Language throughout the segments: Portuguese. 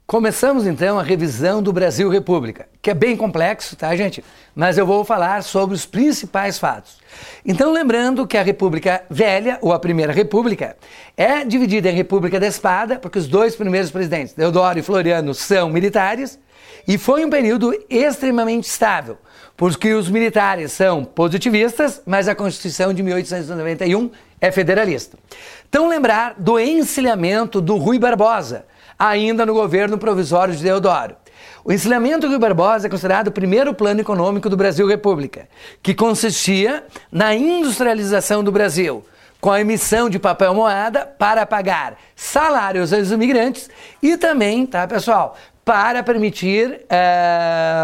Começamos então a revisão do Brasil República, que é bem complexo, tá, gente? Mas eu vou falar sobre os principais fatos. Então, lembrando que a República Velha, ou a Primeira República, é dividida em República da Espada, porque os dois primeiros presidentes, Deodoro e Floriano, são militares, e foi um período extremamente estável, porque os militares são positivistas, mas a Constituição de 1891 é federalista. Então, lembrar do encilhamento do Rui Barbosa, ainda no governo provisório de Deodoro. O encilhamento do Rui Barbosa é considerado o primeiro plano econômico do Brasil República, que consistia na industrialização do Brasil, com a emissão de papel moeda para pagar salários aos imigrantes e também, tá, pessoal, para permitir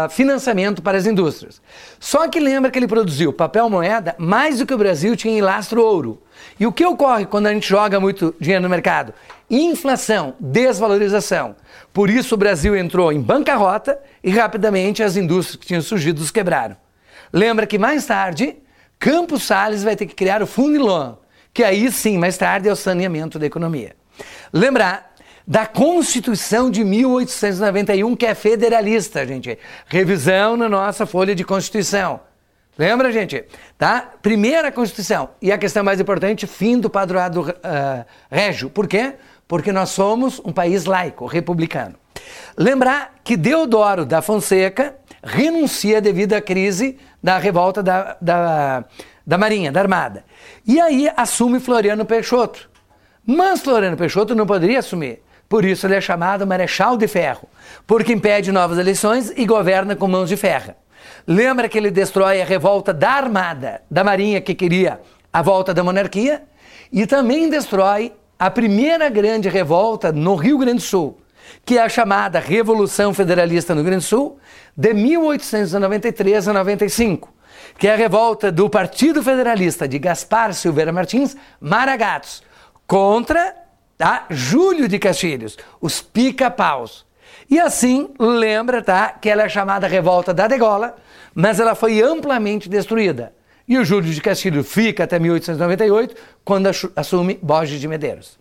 financiamento para as indústrias. Só que lembra que ele produziu papel moeda mais do que o Brasil tinha em lastro ouro. E o que ocorre quando a gente joga muito dinheiro no mercado? Inflação, desvalorização. Por isso o Brasil entrou em bancarrota e rapidamente as indústrias que tinham surgido os quebraram. Lembra que mais tarde, Campos Salles vai ter que criar o Funilon, que aí sim, mais tarde, é o saneamento da economia. Lembrar da Constituição de 1891, que é federalista, gente. Revisão na nossa folha de Constituição. Lembra, gente? Tá? Primeira Constituição. E a questão mais importante, fim do padroado régio. Por quê? Porque nós somos um país laico, republicano. Lembrar que Deodoro da Fonseca renuncia devido à crise da revolta da Marinha, da Armada. E aí assume Floriano Peixoto. Mas Floriano Peixoto não poderia assumir. Por isso ele é chamado Marechal de Ferro, porque impede novas eleições e governa com mãos de ferro. Lembra que ele destrói a revolta da Armada, da Marinha, que queria a volta da monarquia, e também destrói a primeira grande revolta no Rio Grande do Sul, que é a chamada Revolução Federalista no Rio Grande do Sul, de 1893 a 95, que é a revolta do Partido Federalista de Gaspar Silveira Martins Maragatos, contra Júlio de Castilhos, os pica-paus. E assim, lembra, tá, que ela é chamada Revolta da Degola, mas ela foi amplamente destruída. E o Júlio de Castilhos fica até 1898, quando assume Borges de Medeiros.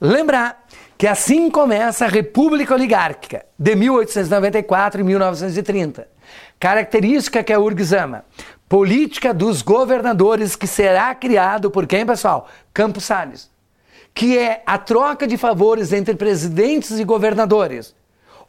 Lembrar que assim começa a República Oligárquica, de 1894 e 1930. Característica que a URGS ama: política dos governadores, que será criado por quem, pessoal? Campos Salles. Que é a troca de favores entre presidentes e governadores,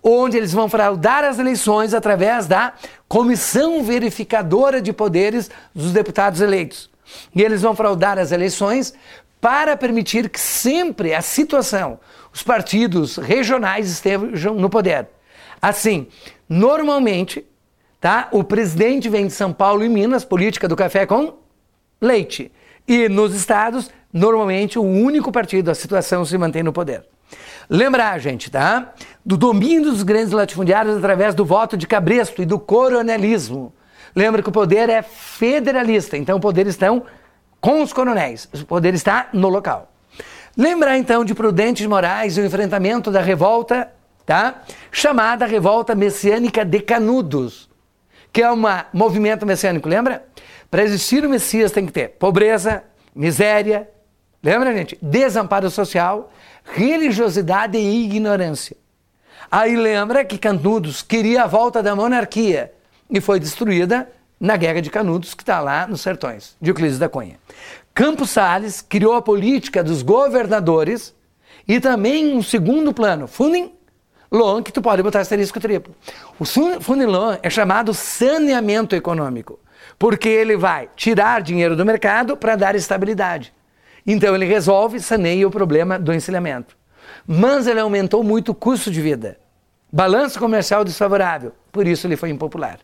onde eles vão fraudar as eleições através da Comissão Verificadora de Poderes dos Deputados Eleitos. E eles vão fraudar as eleições para permitir que sempre a situação, os partidos regionais estejam no poder. Assim, normalmente, tá, o presidente vem de São Paulo e Minas, política do café com leite. E nos estados, normalmente, o único partido, a situação se mantém no poder. Lembrar, gente, tá? Do domínio dos grandes latifundiários através do voto de cabresto e do coronelismo. Lembra que o poder é federalista, então o poder está com os coronéis, o poder está no local. Lembrar, então, de Prudente de Moraes e o enfrentamento da revolta, tá? Chamada Revolta Messiânica de Canudos, que é um movimento messiânico, lembra? Para existir o Messias tem que ter pobreza, miséria, lembra, gente? Desamparo social, religiosidade e ignorância. Aí lembra que Canudos queria a volta da monarquia e foi destruída na Guerra de Canudos, que está lá nos sertões, de Euclides da Cunha. Campos Salles criou a política dos governadores e também um segundo plano, Funilon, que tu pode botar asterisco triplo. O Funilon é chamado saneamento econômico, porque ele vai tirar dinheiro do mercado para dar estabilidade. Então ele resolve, saneia o problema do encilhamento. Mas ele aumentou muito o custo de vida. Balanço comercial desfavorável, por isso ele foi impopular.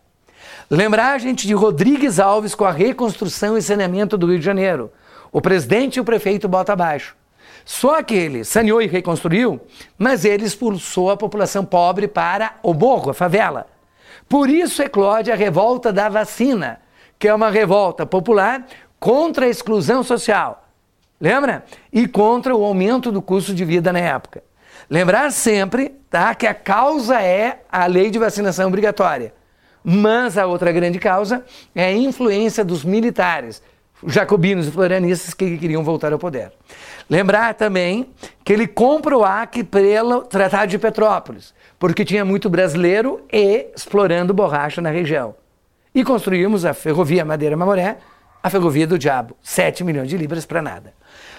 Lembrar, gente, de Rodrigues Alves com a reconstrução e saneamento do Rio de Janeiro. O presidente e o prefeito bota abaixo. Só que ele saneou e reconstruiu, mas ele expulsou a população pobre para o morro, a favela. Por isso eclode a revolta da vacina, que é uma revolta popular contra a exclusão social. Lembra? E contra o aumento do custo de vida na época. Lembrar sempre, tá, que a causa é a lei de vacinação obrigatória. Mas a outra grande causa é a influência dos militares, jacobinos e florianistas que queriam voltar ao poder. Lembrar também que ele compra o Acre pelo Tratado de Petrópolis, porque tinha muito brasileiro explorando borracha na região. E construímos a ferrovia Madeira-Mamoré, a ferrovia do diabo, 7 milhões de libras para nada.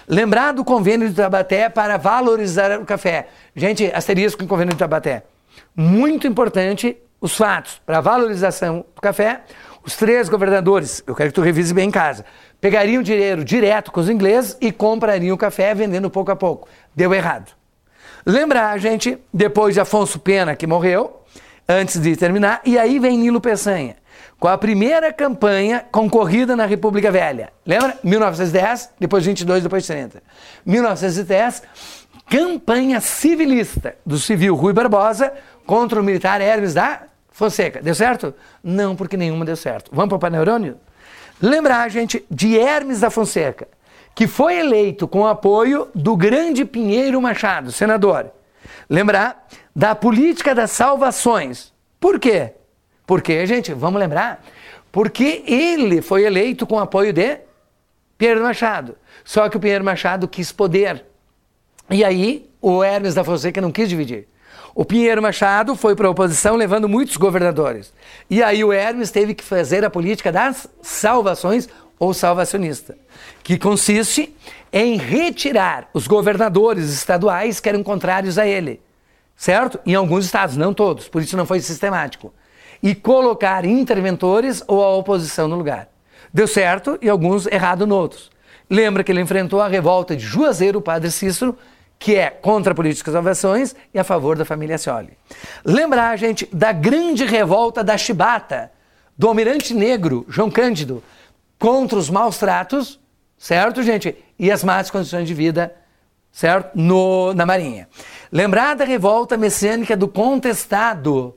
Lembrar do convênio de Taubaté para valorizar o café. Gente, asterisco com o convênio de Taubaté. Muito importante os fatos para a valorização do café. Os 3 governadores, eu quero que tu revise bem em casa, pegariam dinheiro direto com os ingleses e comprariam o café vendendo pouco a pouco. Deu errado. Lembrar, gente, depois de Afonso Pena, que morreu, antes de terminar, e aí vem Nilo Peçanha, com a primeira campanha concorrida na República Velha. Lembra? 1910, depois 22, depois 30. 1910, campanha civilista do civil Rui Barbosa contra o militar Hermes da Fonseca. Deu certo? Não, porque nenhuma deu certo. Vamos para o Paneurônio? Lembrar, gente, de Hermes da Fonseca, que foi eleito com o apoio do grande Pinheiro Machado, senador. Lembrar da política das salvações. Por quê? Porque, gente, vamos lembrar, porque ele foi eleito com o apoio de Pinheiro Machado. Só que o Pinheiro Machado quis poder. E aí, o Hermes da Fonseca não quis dividir. O Pinheiro Machado foi para a oposição levando muitos governadores. E aí o Hermes teve que fazer a política das salvações ou salvacionista, que consiste em retirar os governadores estaduais que eram contrários a ele, certo? Em alguns estados, não todos, por isso não foi sistemático. E colocar interventores ou a oposição no lugar. Deu certo e alguns errado em outros. Lembra que ele enfrentou a revolta de Juazeiro, o padre Cícero, que é contra a política das salvações e a favor da família Scioli. Lembrar, gente, da grande revolta da Chibata, do almirante negro, João Cândido, contra os maus tratos, certo, gente? E as más condições de vida, certo? Na Marinha. Lembrar da revolta messiânica do Contestado,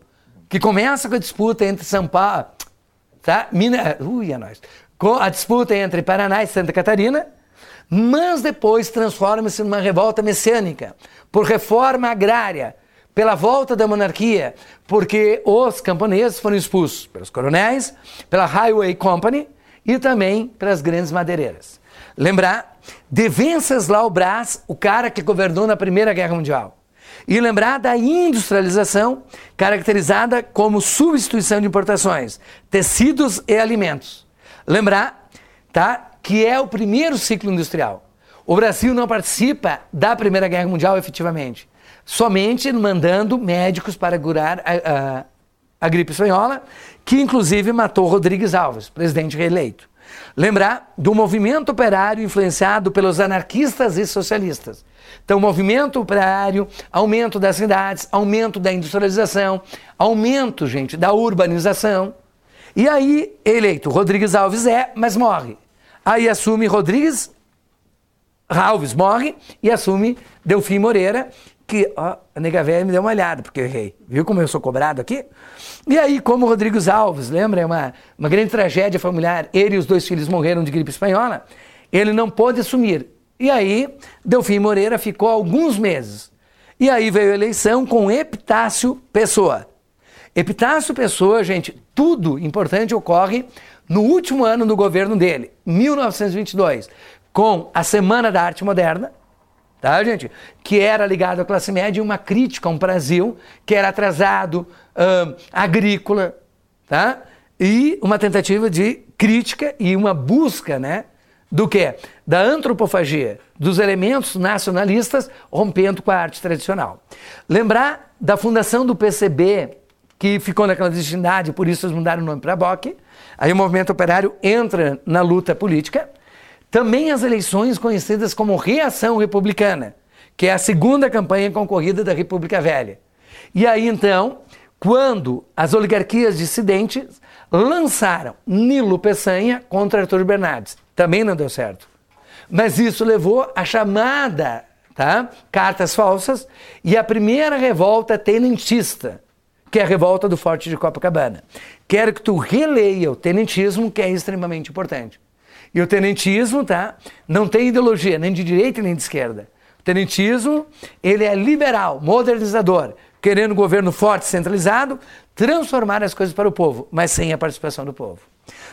que começa com a disputa entre São Paulo, tá? A disputa entre Paraná e Santa Catarina, mas depois transforma-se numa revolta messiânica, por reforma agrária, pela volta da monarquia, porque os camponeses foram expulsos pelos coronéis, pela Highway Company e também pelas grandes madeireiras. Lembrar de Venceslau Braz, o cara que governou na Primeira Guerra Mundial. E lembrar da industrialização, caracterizada como substituição de importações, tecidos e alimentos. Lembrar, tá, que é o primeiro ciclo industrial. O Brasil não participa da Primeira Guerra Mundial efetivamente, somente mandando médicos para curar a gripe espanhola, que inclusive matou Rodrigues Alves, presidente reeleito. Lembrar do movimento operário influenciado pelos anarquistas e socialistas. Então, movimento operário, aumento das cidades, aumento da industrialização, aumento, gente, da urbanização. E aí, eleito, Rodrigues Alves mas morre. Aí assume Rodrigues Alves, morre, e assume Delfim Moreira, que, ó, a nega velha me deu uma olhada, porque eu errei. Viu como eu sou cobrado aqui? E aí, como Rodrigues Alves, lembra? É uma grande tragédia familiar. Ele e os 2 filhos morreram de gripe espanhola. Ele não pôde assumir. E aí, Delfim Moreira ficou alguns meses. E aí veio a eleição com Epitácio Pessoa. Epitácio Pessoa, gente, tudo importante ocorre no último ano do governo dele, 1922, com a Semana da Arte Moderna, tá, gente? Que era ligado à classe média e uma crítica a um Brasil que era atrasado, agrícola, tá? E uma tentativa de crítica e uma busca, né? Do quê? Da antropofagia, dos elementos nacionalistas, rompendo com a arte tradicional. Lembrar da fundação do PCB, que ficou naquela clandestinidade, por isso eles mudaram o nome para BOC. Aí o movimento operário entra na luta política. Também as eleições conhecidas como Reação Republicana, que é a segunda campanha concorrida da República Velha. E aí então, quando as oligarquias dissidentes lançaram Nilo Peçanha contra Arthur Bernardes, também não deu certo. Mas isso levou à chamada, tá, cartas falsas e a primeira revolta tenentista, que é a revolta do Forte de Copacabana. Quero que tu releia o tenentismo, que é extremamente importante. E o tenentismo, tá, não tem ideologia, nem de direita nem de esquerda. O tenentismo, ele é liberal, modernizador, querendo um governo forte, centralizado, transformar as coisas para o povo, mas sem a participação do povo.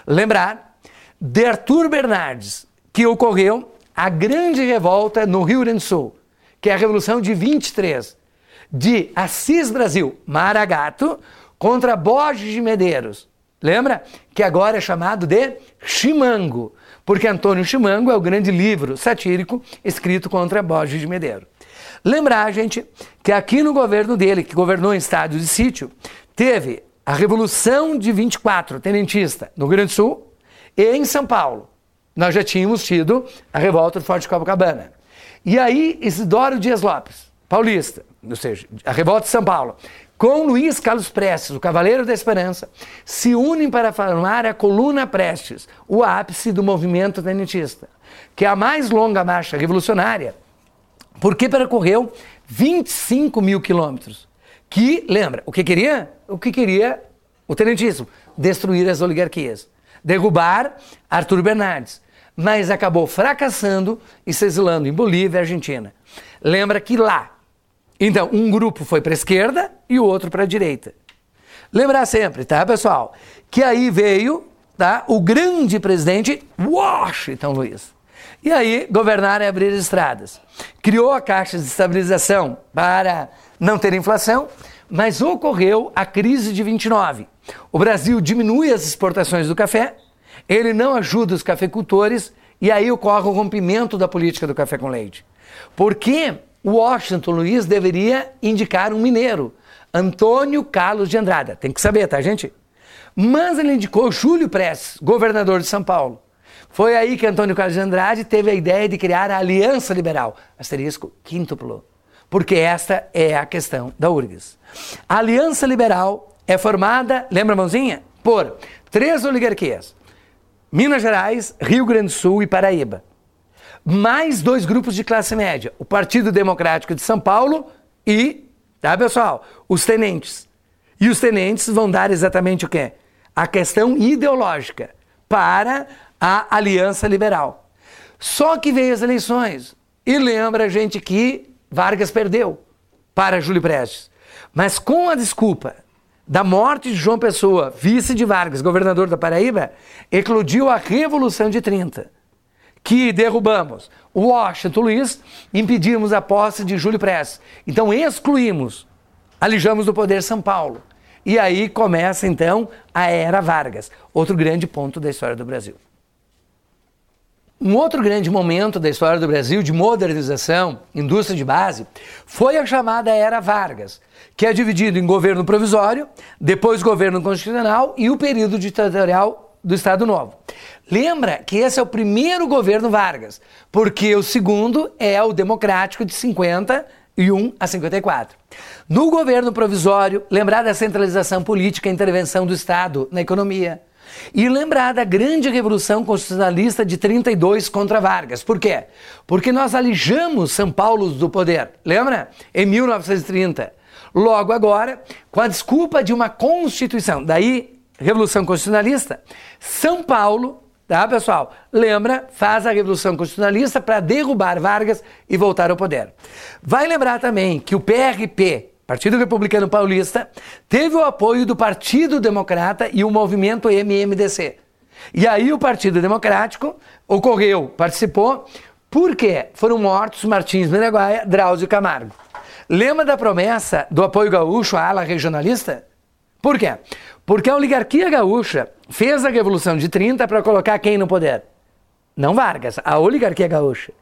Lembrar de Arthur Bernardes que ocorreu a grande revolta no Rio Grande do Sul, que é a Revolução de 23, de Assis Brasil Maragato contra Borges de Medeiros. Lembra? Que agora é chamado de Chimango, porque Antônio Chimango é o grande livro satírico escrito contra Borges de Medeiros. Lembrar, gente, que aqui no governo dele, que governou em estado de sítio, teve a Revolução de 24, tenentista, no Rio Grande do Sul, e em São Paulo. Nós já tínhamos tido a revolta do Forte de Copacabana. E aí, Isidoro Dias Lopes, paulista, ou seja, a revolta de São Paulo, com Luiz Carlos Prestes, o Cavaleiro da Esperança, se unem para formar a Coluna Prestes, o ápice do movimento tenentista, que é a mais longa marcha revolucionária, porque percorreu 25 mil quilômetros. Que, lembra, o que queria? O que queria o tenentismo? Destruir as oligarquias, derrubar Arthur Bernardes, mas acabou fracassando e se exilando em Bolívia e Argentina. Lembra que lá, então, um grupo foi para a esquerda e o outro para a direita. Lembrar sempre, tá, pessoal, que aí veio, tá, o grande presidente Washington Luiz. E aí, governar é abrir estradas. Criou a Caixa de Estabilização para não ter inflação, mas ocorreu a crise de 29. O Brasil diminui as exportações do café, ele não ajuda os cafeicultores, e aí ocorre o rompimento da política do café com leite. Porque Washington Luiz deveria indicar um mineiro, Antônio Carlos de Andrada. Tem que saber, tá, gente? Mas ele indicou Júlio Prestes, governador de São Paulo. Foi aí que Antônio Carlos de Andrade teve a ideia de criar a Aliança Liberal, asterisco quíntuplo, porque esta é a questão da URGS. A Aliança Liberal é formada, lembra, mãozinha? Por 3 oligarquias, Minas Gerais, Rio Grande do Sul e Paraíba. Mais 2 grupos de classe média, o Partido Democrático de São Paulo e, tá, pessoal, os tenentes. E os tenentes vão dar exatamente o quê? A questão ideológica para a Aliança Liberal. Só que veio as eleições e lembra a gente que Vargas perdeu para Júlio Prestes. Mas com a desculpa da morte de João Pessoa, vice de Vargas, governador da Paraíba, eclodiu a Revolução de 30. Que derrubamos o Washington Luiz, impedimos a posse de Júlio Prestes. Então excluímos, alijamos do poder São Paulo. E aí começa então a Era Vargas, outro grande ponto da história do Brasil. Um outro grande momento da história do Brasil de modernização, indústria de base, foi a chamada Era Vargas, que é dividido em governo provisório, depois governo constitucional e o período ditatorial do Estado Novo. Lembra que esse é o primeiro governo Vargas, porque o segundo é o democrático de 51 a 54. No governo provisório, lembrar da centralização política e intervenção do Estado na economia. E lembrar da grande revolução constitucionalista de 32 contra Vargas. Por quê? Porque nós alijamos São Paulo do poder, lembra? Em 1930. Logo agora, com a desculpa de uma Constituição, daí Revolução Constitucionalista, São Paulo, tá, pessoal? Lembra, faz a Revolução Constitucionalista para derrubar Vargas e voltar ao poder. Vai lembrar também que o PRP, Partido Republicano Paulista, teve o apoio do Partido Democrata e o movimento MMDC. E aí o Partido Democrático participou, porque foram mortos Martins Menegoia, Drauzio Camargo. Lembra da promessa do apoio gaúcho à ala regionalista? Por quê? Porque a oligarquia gaúcha fez a Revolução de 30 para colocar quem no poder? Não Vargas, a oligarquia gaúcha.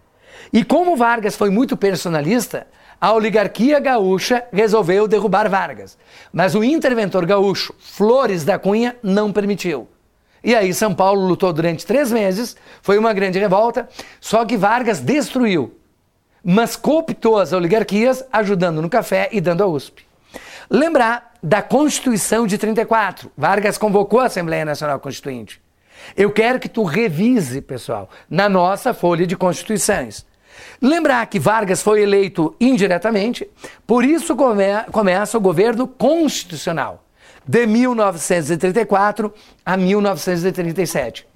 E como Vargas foi muito personalista, a oligarquia gaúcha resolveu derrubar Vargas. Mas o interventor gaúcho, Flores da Cunha, não permitiu. E aí São Paulo lutou durante 3 meses, foi uma grande revolta, só que Vargas destruiu, mas cooptou as oligarquias, ajudando no café e dando a USP. Lembrar da Constituição de 34. Vargas convocou a Assembleia Nacional Constituinte. Eu quero que tu revise, pessoal, na nossa folha de constituições. Lembrar que Vargas foi eleito indiretamente, por isso começa o governo constitucional, de 1934 a 1937.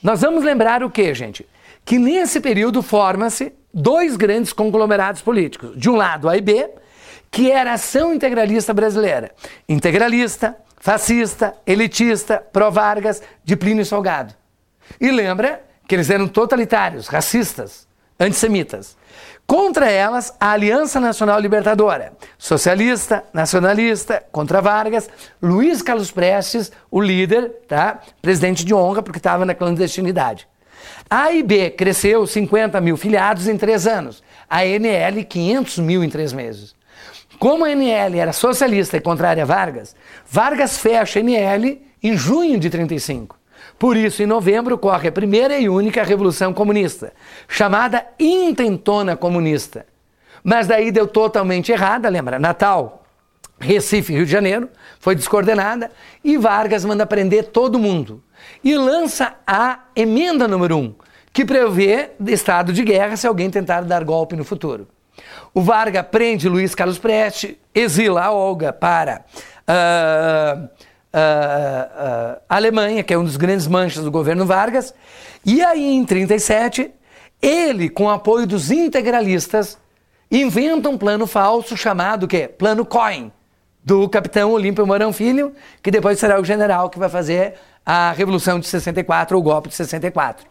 Nós vamos lembrar o quê, gente? Que nesse período forma-se 2 grandes conglomerados políticos. De um lado, a AIB, que era a Ação Integralista Brasileira. Integralista, fascista, elitista, pró-Vargas, de Plínio Salgado. E lembra que eles eram totalitários, racistas, antissemitas. Contra elas, a Aliança Nacional Libertadora, socialista, nacionalista, contra Vargas, Luiz Carlos Prestes, o líder, tá? Presidente de honra, porque estava na clandestinidade. A AIB cresceu 50 mil filiados em 3 anos, a NL 500 mil em 3 meses. Como a NL era socialista e contrária a Vargas, Vargas fecha a NL em junho de 1935. Por isso, em novembro, ocorre a primeira e única Revolução Comunista, chamada Intentona Comunista. Mas daí deu totalmente errada, lembra? Natal, Recife, Rio de Janeiro, foi descoordenada e Vargas manda prender todo mundo. E lança a emenda número 1, que prevê estado de guerra se alguém tentar dar golpe no futuro. O Vargas prende Luiz Carlos Prestes, exila a Olga para a Alemanha, que é um dos grandes manchas do governo Vargas, e aí em 1937, ele, com o apoio dos integralistas, inventa um plano falso chamado que? Plano Cohen, do capitão Olímpio Mourão Filho, que depois será o general que vai fazer a Revolução de 64, ou o golpe de 64.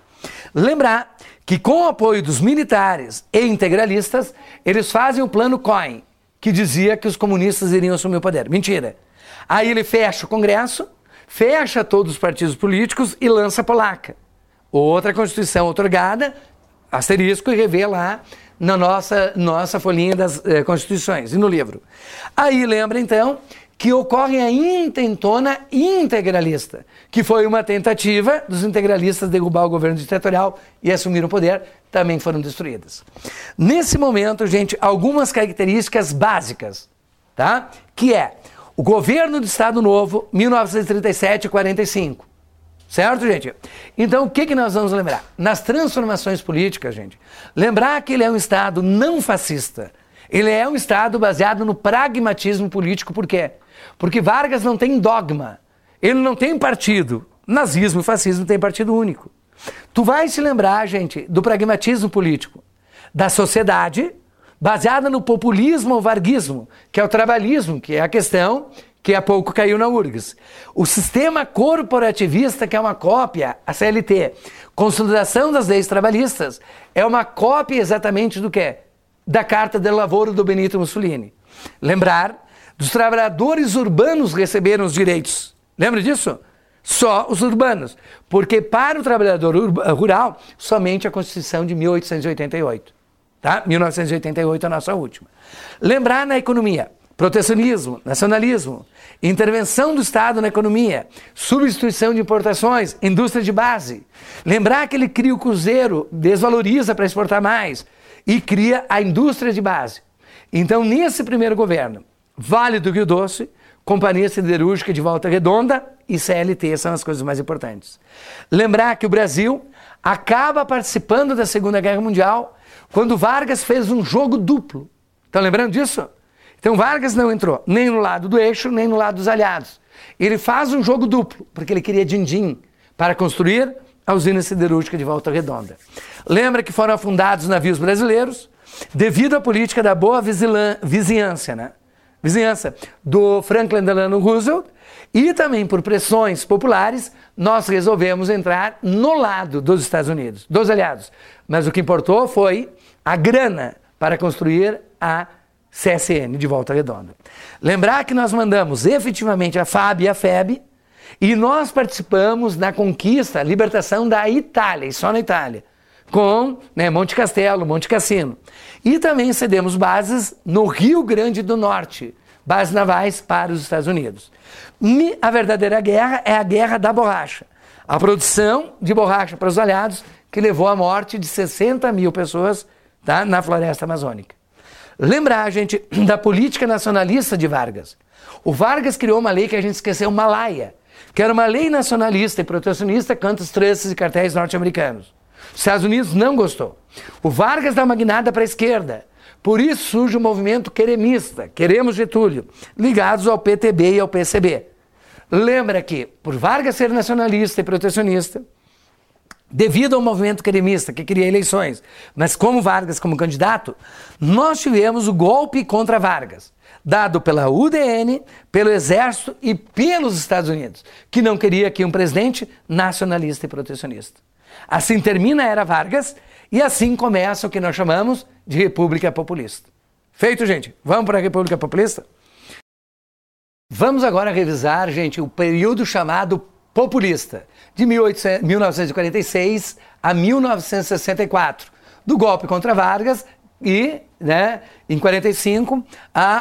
Lembrar que com o apoio dos militares e integralistas, eles fazem o plano Cohen, que dizia que os comunistas iriam assumir o poder. Mentira. Aí ele fecha o Congresso, fecha todos os partidos políticos e lança a polaca. Outra Constituição outorgada, asterisco, e revê lá na nossa folhinha das Constituições e no livro. Aí lembra então que ocorre a intentona integralista, que foi uma tentativa dos integralistas derrubar o governo ditatorial e assumir o poder, também foram destruídas. Nesse momento, gente, algumas características básicas, tá? Que é o governo do Estado Novo, 1937 e 45. Certo, gente? Então, o que nós vamos lembrar? Nas transformações políticas, gente, lembrar que ele é um Estado não fascista. Ele é um Estado baseado no pragmatismo político. Por quê? Porque Vargas não tem dogma. Ele não tem partido. Nazismo e fascismo têm partido único. Tu vai se lembrar, gente, do pragmatismo político, da sociedade baseada no populismo ou varguismo, que é o trabalhismo, que é a questão que há pouco caiu na URGS. O sistema corporativista, que é uma cópia, a CLT, Consolidação das Leis Trabalhistas, é uma cópia exatamente do quê? Da Carta del Lavoro do Benito Mussolini. Lembrar, dos trabalhadores urbanos receberam os direitos. Lembra disso? Só os urbanos. Porque para o trabalhador rural, somente a Constituição de 1888. Tá? 1988 é a nossa última. Lembrar na economia, protecionismo, nacionalismo, intervenção do Estado na economia, substituição de importações, indústria de base. Lembrar que ele cria o cruzeiro, desvaloriza para exportar mais e cria a indústria de base. Então, nesse primeiro governo, Vale do Rio Doce, Companhia Siderúrgica de Volta Redonda e CLT são as coisas mais importantes. Lembrar que o Brasil acaba participando da Segunda Guerra Mundial quando Vargas fez um jogo duplo. Estão lembrando disso? Então Vargas não entrou nem no lado do eixo, nem no lado dos aliados. Ele faz um jogo duplo, porque ele queria din-din para construir a usina siderúrgica de Volta Redonda. Lembra que foram afundados navios brasileiros devido à política da boa vizinhança, né? Vizinhança do Franklin Delano Roosevelt, e também por pressões populares, nós resolvemos entrar no lado dos Estados Unidos, dos aliados. Mas o que importou foi a grana para construir a CSN de Volta Redonda. Lembrar que nós mandamos efetivamente a FAB e a FEB, e nós participamos na conquista, libertação da Itália, e só na Itália, com Monte Castelo, Monte Cassino. E também cedemos bases no Rio Grande do Norte, bases navais para os Estados Unidos. E a verdadeira guerra é a guerra da borracha. A produção de borracha para os aliados que levou à morte de 60 mil pessoas, tá, na floresta amazônica. Lembrar, gente, da política nacionalista de Vargas. O Vargas criou uma lei que a gente esqueceu, Malaya, que era uma lei nacionalista e protecionista contra os trustes e cartéis norte-americanos. Os Estados Unidos não gostou. O Vargas dá uma guinada para a esquerda. Por isso surge o movimento queremista, Queremos Getúlio, ligados ao PTB e ao PCB. Lembra que, por Vargas ser nacionalista e protecionista, devido ao movimento queremista que queria eleições, mas como Vargas como candidato, nós tivemos o golpe contra Vargas, dado pela UDN, pelo Exército e pelos Estados Unidos, que não queria aqui um presidente nacionalista e protecionista. Assim termina a era Vargas e assim começa o que nós chamamos de República Populista. Feito, gente? Vamos para a República Populista? Vamos agora revisar, gente, o período chamado populista, de 1946 a 1964, do golpe contra Vargas e, em 45,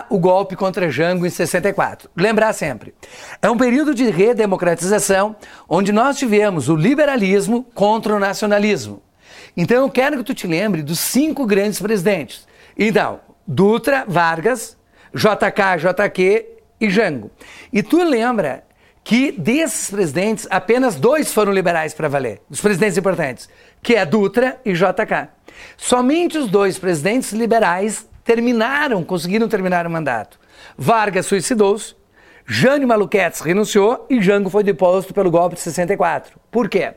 o golpe contra Jango em 64. Lembrar sempre, é um período de redemocratização onde nós tivemos o liberalismo contra o nacionalismo. Então eu quero que tu te lembre dos 5 grandes presidentes. Então, Dutra, Vargas, JK, JQ e Jango. E tu lembra que desses presidentes, apenas 2 foram liberais para valer, dos presidentes importantes, que é Dutra e JK. Somente os 2 presidentes liberais conseguiram terminar o mandato. Vargas suicidou-se, Jânio Maluquetes renunciou e Jango foi deposto pelo golpe de 64. Por quê?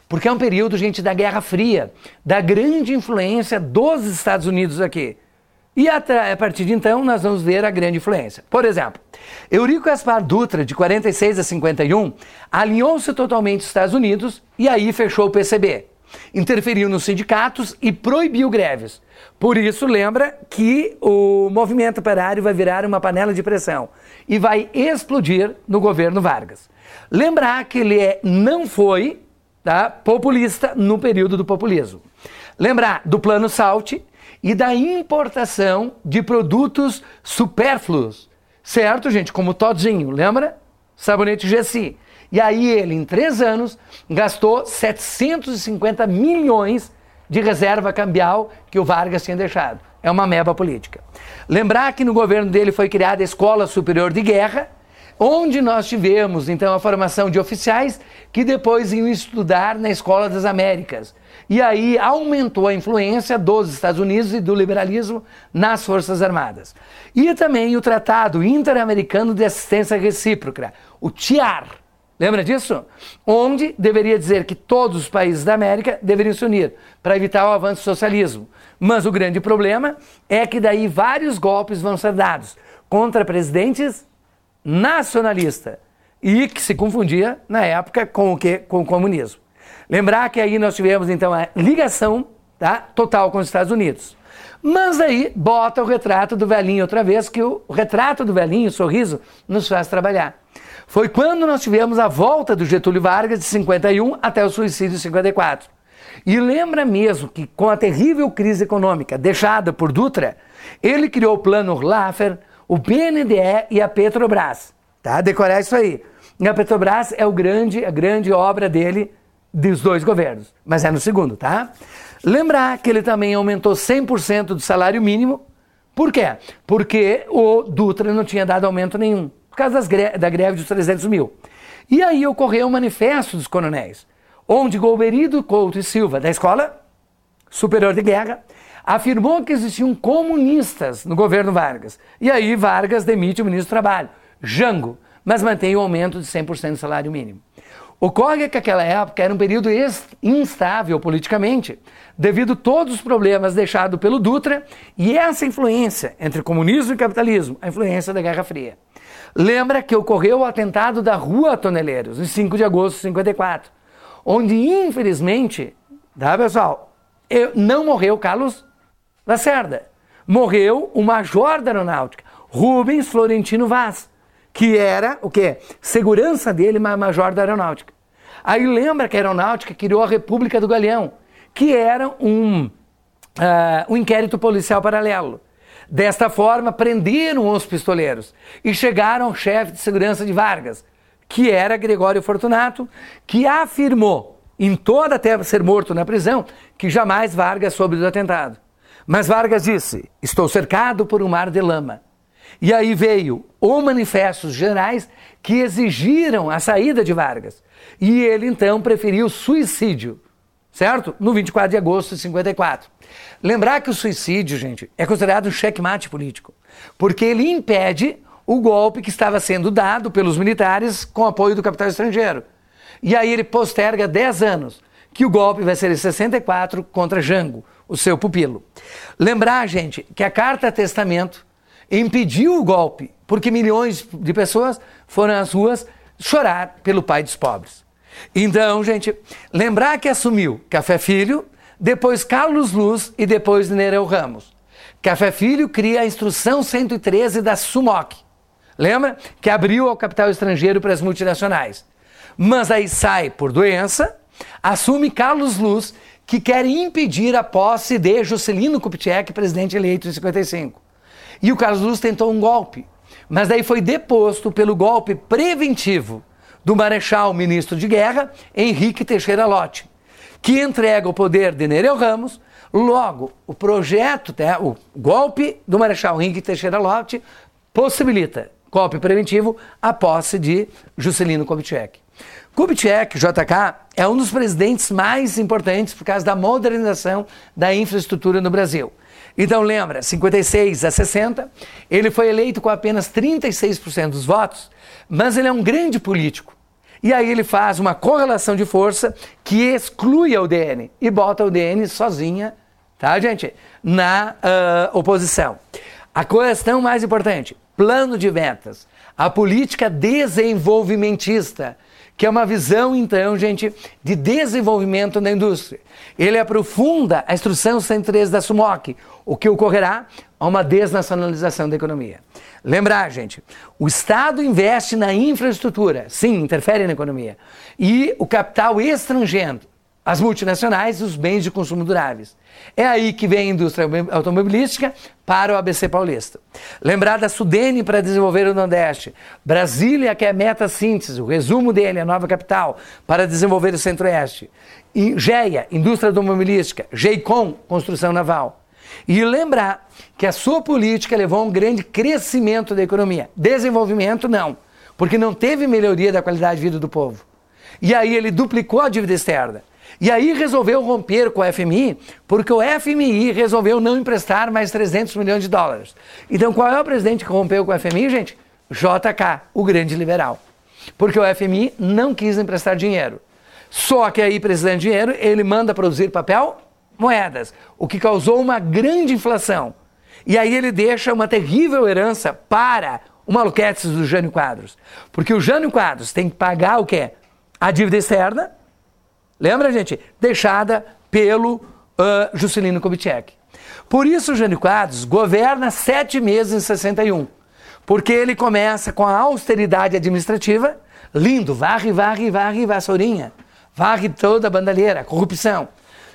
Porque é um período, gente, da Guerra Fria, da grande influência dos Estados Unidos aqui. E a partir de então nós vamos ver a grande influência. Por exemplo, Eurico Gaspar Dutra, de 46 a 51, alinhou-se totalmente aos Estados Unidos e aí fechou o PCB. Interferiu nos sindicatos e proibiu greves. Por isso, lembra que o movimento operário vai virar uma panela de pressão e vai explodir no governo Vargas. Lembrar que ele não foi populista no período do populismo. Lembrar do Plano Salt e da importação de produtos supérfluos, certo, gente? Como Todinho, lembra? Sabonete Gessi. E aí ele, em 3 anos, gastou 750 milhões de reserva cambial que o Vargas tinha deixado. É uma meba política. Lembrar que no governo dele foi criada a Escola Superior de Guerra, onde nós tivemos, então, a formação de oficiais que depois iam estudar na Escola das Américas. E aí aumentou a influência dos Estados Unidos e do liberalismo nas Forças Armadas. E também o Tratado Interamericano de Assistência Recíproca, o TIAR. Lembra disso? Onde deveria dizer que todos os países da América deveriam se unir para evitar o avanço do socialismo. Mas o grande problema é que daí vários golpes vão ser dados contra presidentes nacionalistas e que se confundia na época com o quê? Com o comunismo. Lembrar que aí nós tivemos então a ligação total com os Estados Unidos. Mas aí bota o retrato do velhinho outra vez, que o retrato do velhinho, o sorriso, nos faz trabalhar. Foi quando nós tivemos a volta do Getúlio Vargas de 51 até o suicídio de 54. E lembra mesmo que com a terrível crise econômica deixada por Dutra, ele criou o Plano Laffer, o BNDE e a Petrobras. Decorar isso aí. E a Petrobras é a grande obra dele, dos 2 governos, mas é no segundo, Lembrar que ele também aumentou 100% do salário mínimo. Por quê? Porque o Dutra não tinha dado aumento nenhum, por causa da greve dos 300 mil. E aí ocorreu o Manifesto dos Coronéis, onde Golbery Couto e Silva, da Escola Superior de Guerra, afirmou que existiam comunistas no governo Vargas. E aí Vargas demite o ministro do Trabalho, Jango, mas mantém o aumento de 100% do salário mínimo. Ocorre que aquela época era um período instável politicamente, devido a todos os problemas deixados pelo Dutra e essa influência entre comunismo e capitalismo, a influência da Guerra Fria. Lembra que ocorreu o atentado da Rua Toneleiros, em 5 de agosto de 54, onde infelizmente, pessoal, não morreu Carlos Lacerda, morreu o major da aeronáutica, Rubens Florentino Vaz, que era o quê? Segurança dele, major da aeronáutica. Aí lembra que a aeronáutica criou a República do Galeão, que era um inquérito policial paralelo. Desta forma, prenderam os pistoleiros e chegaram ao chefe de segurança de Vargas, que era Gregório Fortunato, que afirmou, até ser morto na prisão, que jamais Vargas soube do atentado. Mas Vargas disse: estou cercado por um mar de lama. E aí veio o Manifestos Gerais que exigiram a saída de Vargas. E ele então preferiu suicídio, certo? No 24 de agosto de 54. Lembrar que o suicídio, gente, é considerado um checkmate político, porque ele impede o golpe que estava sendo dado pelos militares com apoio do capital estrangeiro. E aí ele posterga 10 anos, que o golpe vai ser em 64 contra Jango, o seu pupilo. Lembrar, gente, que a Carta Testamento impediu o golpe, porque milhões de pessoas foram às ruas chorar pelo pai dos pobres. Então, gente, lembrar que assumiu Café Filho, depois Carlos Luz e depois Nereu Ramos. Café Filho cria a Instrução 113 da SUMOC. Lembra? Que abriu ao capital estrangeiro para as multinacionais. Mas aí sai por doença, assume Carlos Luz, que quer impedir a posse de Juscelino Kubitschek, presidente eleito em 55. E o Carlos Luz tentou um golpe, mas daí foi deposto pelo golpe preventivo do Marechal Ministro de Guerra, Henrique Teixeira Lott, que entrega o poder de Nereu Ramos. Logo, o projeto, o golpe do Marechal Henrique Teixeira Lott possibilita, golpe preventivo, a posse de Juscelino Kubitschek. Kubitschek, JK, é um dos presidentes mais importantes por causa da modernização da infraestrutura no Brasil. Então lembra, 56 a 60, ele foi eleito com apenas 36% dos votos, mas ele é um grande político. E aí ele faz uma correlação de força que exclui a UDN e bota a UDN sozinha, tá, gente, na oposição. A questão mais importante, plano de metas, a política desenvolvimentista, que é uma visão, então, gente, de desenvolvimento da indústria. Ele aprofunda a Instrução 113 da SUMOC, o que ocorrerá a uma desnacionalização da economia. Lembrar, gente, o Estado investe na infraestrutura, sim, interfere na economia, e o capital estrangeiro, as multinacionais e os bens de consumo duráveis. É aí que vem a indústria automobilística para o ABC paulista. Lembrar da Sudene para desenvolver o Nordeste. Brasília, que é a meta síntese, o resumo dele, a nova capital, para desenvolver o Centro-Oeste. GEA, indústria automobilística. GEICOM, construção naval. E lembrar que a sua política levou a um grande crescimento da economia. Desenvolvimento, não, porque não teve melhoria da qualidade de vida do povo. E aí ele duplicou a dívida externa. E aí resolveu romper com o FMI, porque o FMI resolveu não emprestar mais 300 milhões de dólares. Então qual é o presidente que rompeu com o FMI, gente? JK, o grande liberal. Porque o FMI não quis emprestar dinheiro. Só que aí, precisando de dinheiro, ele manda produzir papel, moedas, o que causou uma grande inflação. E aí ele deixa uma terrível herança para o maluquete do Jânio Quadros. Porque o Jânio Quadros tem que pagar o quê? A dívida externa, lembra, gente? Deixada pelo Juscelino Kubitschek. Por isso o Jânio Quadros governa 7 meses em 61. Porque ele começa com a austeridade administrativa, lindo, varre, vassourinha, varre toda a bandalheira, a corrupção.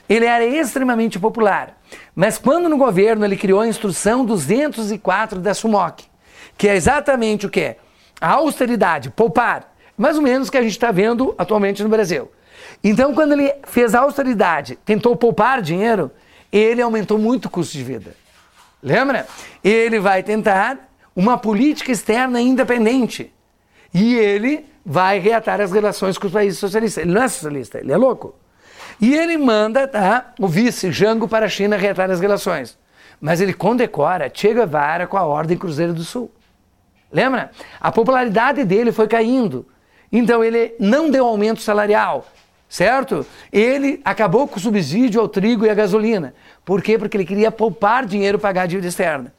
Ele era extremamente popular. Mas quando no governo ele criou a Instrução 204 da SUMOC, que é exatamente o quê? A austeridade, poupar, mais ou menos o que a gente está vendo atualmente no Brasil. Então, quando ele fez a austeridade, tentou poupar dinheiro, ele aumentou muito o custo de vida. Lembra? Ele vai tentar uma política externa independente. E ele vai reatar as relações com os países socialistas. Ele não é socialista, ele é louco. E ele manda o vice Jango para a China reatar as relações. Mas ele condecora Che Guevara com a Ordem Cruzeiro do Sul. Lembra? A popularidade dele foi caindo. Então ele não deu aumento salarial. Certo? Ele acabou com o subsídio ao trigo e à gasolina. Por quê? Porque ele queria poupar dinheiro para pagar a dívida externa.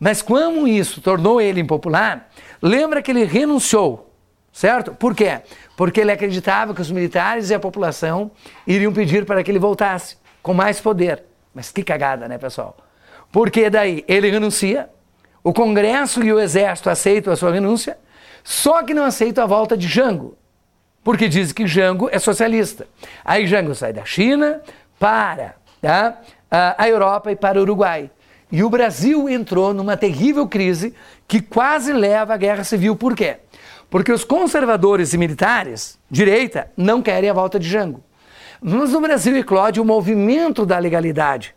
Mas como isso tornou ele impopular, lembra que ele renunciou, certo? Por quê? Porque ele acreditava que os militares e a população iriam pedir para que ele voltasse com mais poder. Mas que cagada, né, pessoal? Porque daí ele renuncia, o Congresso e o Exército aceitam a sua renúncia, só que não aceitam a volta de Jango. Porque diz que Jango é socialista. Aí Jango sai da China para a Europa e para o Uruguai. E o Brasil entrou numa terrível crise que quase leva à guerra civil. Por quê? Porque os conservadores e militares, direita, não querem a volta de Jango. Mas no Brasil eclode o movimento da legalidade,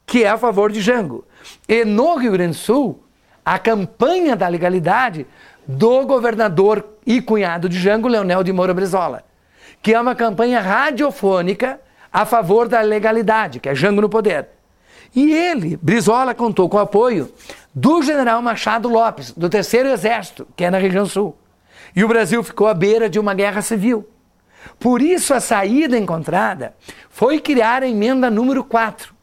que é a favor de Jango. E no Rio Grande do Sul, a campanha da legalidade do governador e cunhado de Jango, Leonel de Moura Brizola, que é uma campanha radiofônica a favor da legalidade, que é Jango no poder. E ele, Brizola, contou com o apoio do general Machado Lopes, do 3º Exército, que é na região sul. E o Brasil ficou à beira de uma guerra civil. Por isso a saída encontrada foi criar a emenda número 4,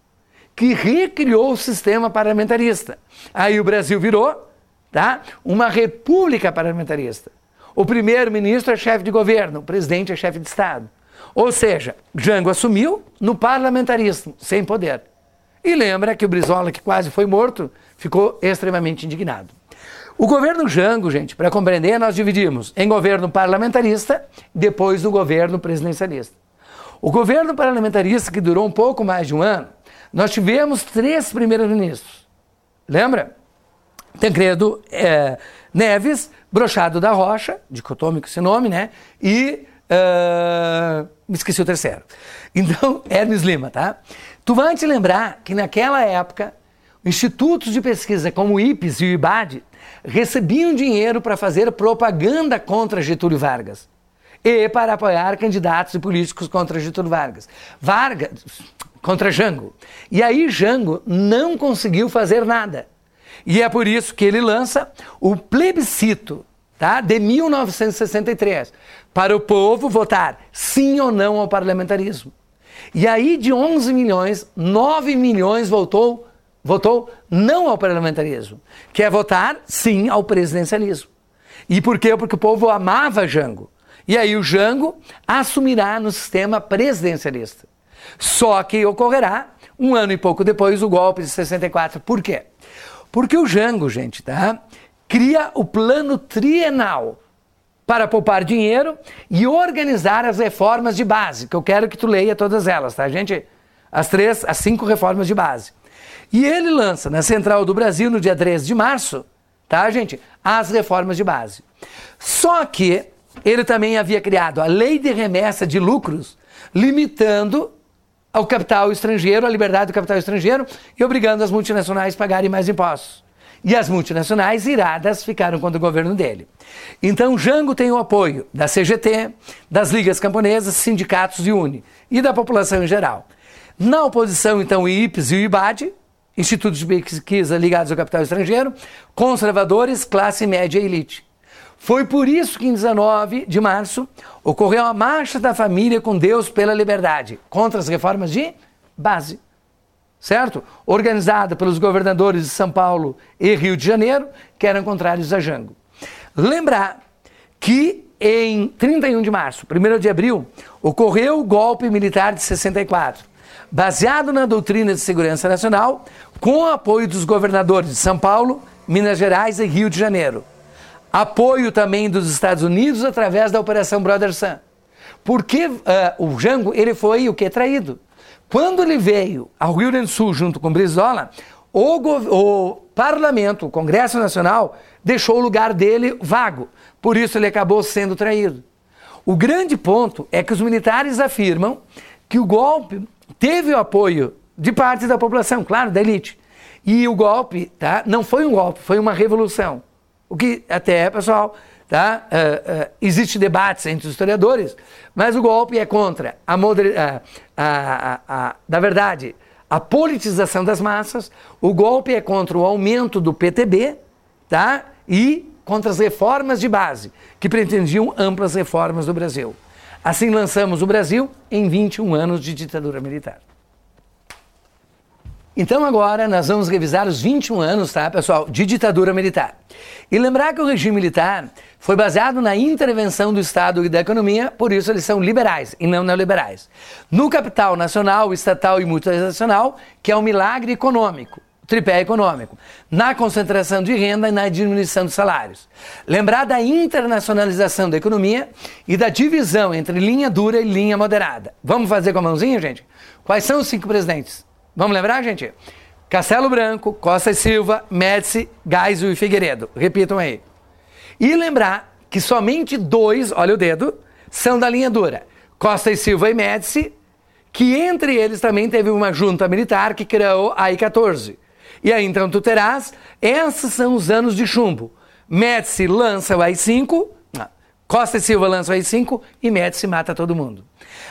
que recriou o sistema parlamentarista. Aí o Brasil virou uma república parlamentarista. O primeiro-ministro é chefe de governo, o presidente é chefe de Estado. Ou seja, Jango assumiu no parlamentarismo, sem poder. E lembra que o Brizola, que quase foi morto, ficou extremamente indignado. O governo Jango, gente, para compreender, nós dividimos em governo parlamentarista, depois do governo presidencialista. O governo parlamentarista, que durou um pouco mais de um ano, nós tivemos 3 primeiros-ministros. Lembra? Tancredo Neves, Brochado da Rocha, dicotômico esse nome, né? E me esqueci o terceiro. Então, Hermes Lima, tá? Tu vai te lembrar que naquela época, institutos de pesquisa como o IPES e o IBAD recebiam dinheiro para fazer propaganda contra Getúlio Vargas e para apoiar candidatos e políticos contra Getúlio Vargas. Contra Jango. E aí Jango não conseguiu fazer nada. E é por isso que ele lança o plebiscito, tá, de 1963, para o povo votar sim ou não ao parlamentarismo. E aí de 11 milhões, 9 milhões votou não ao parlamentarismo, que é votar sim ao presidencialismo. E por quê? Porque o povo amava Jango. E aí o Jango assumirá no sistema presidencialista. Só que ocorrerá um ano e pouco depois o golpe de 64. Por quê? Porque o Jango, gente, tá, cria o plano trienal para poupar dinheiro e organizar as reformas de base, que eu quero que tu leia todas elas, tá, gente? As 5 reformas de base. E ele lança na Central do Brasil, no dia 13 de março, tá, gente? As reformas de base. Só que ele também havia criado a Lei de Remessa de Lucros, limitando ao capital estrangeiro, a liberdade do capital estrangeiro e obrigando as multinacionais a pagarem mais impostos. E as multinacionais iradas ficaram contra o governo dele. Então Jango tem o apoio da CGT, das ligas camponesas, sindicatos e UNE e da população em geral. Na oposição, então, o IPES e o IBAD, institutos de pesquisa ligados ao capital estrangeiro, conservadores, classe média e elite. Foi por isso que em 19 de março ocorreu a Marcha da Família com Deus pela Liberdade, contra as reformas de base, certo? Organizada pelos governadores de São Paulo e Rio de Janeiro, que eram contrários a Jango. Lembrar que em 31 de março, 1º de abril, ocorreu o golpe militar de 64, baseado na doutrina de segurança nacional, com o apoio dos governadores de São Paulo, Minas Gerais e Rio de Janeiro. Apoio também dos Estados Unidos através da Operação Brother Sun. Porque o Jango, ele foi o que? Traído. Quando ele veio ao Rio Grande do Sul junto com Brizola, o parlamento, o Congresso Nacional, deixou o lugar dele vago. Por isso ele acabou sendo traído. O grande ponto é que os militares afirmam que o golpe teve o apoio de parte da população, claro, da elite. E o golpe, tá, não foi um golpe, foi uma revolução. O que até, pessoal, tá, existe debates entre os historiadores, mas o golpe é contra na verdade, a politização das massas, o golpe é contra o aumento do PTB, tá, e contra as reformas de base, que pretendiam amplas reformas do Brasil. Assim lançamos o Brasil em 21 anos de ditadura militar. Então agora nós vamos revisar os 21 anos, tá, pessoal, de ditadura militar. E lembrar que o regime militar foi baseado na intervenção do Estado e da economia, por isso eles são liberais e não neoliberais. No capital nacional, estatal e multinacional, que é o milagre econômico, o tripé econômico, na concentração de renda e na diminuição de salários. Lembrar da internacionalização da economia e da divisão entre linha dura e linha moderada. Vamos fazer com a mãozinha, gente? Quais são os 5 presidentes? Vamos lembrar, gente? Castelo Branco, Costa e Silva, Médici, Geisel e Figueiredo. Repitam aí. E lembrar que somente 2, olha o dedo, são da linha dura. Costa e Silva e Médici, que entre eles também teve uma junta militar que criou a AI-14. E aí então tu terás, esses são os anos de chumbo. Médici lança o AI-5, Costa e Silva lança o AI-5 e Médici mata todo mundo.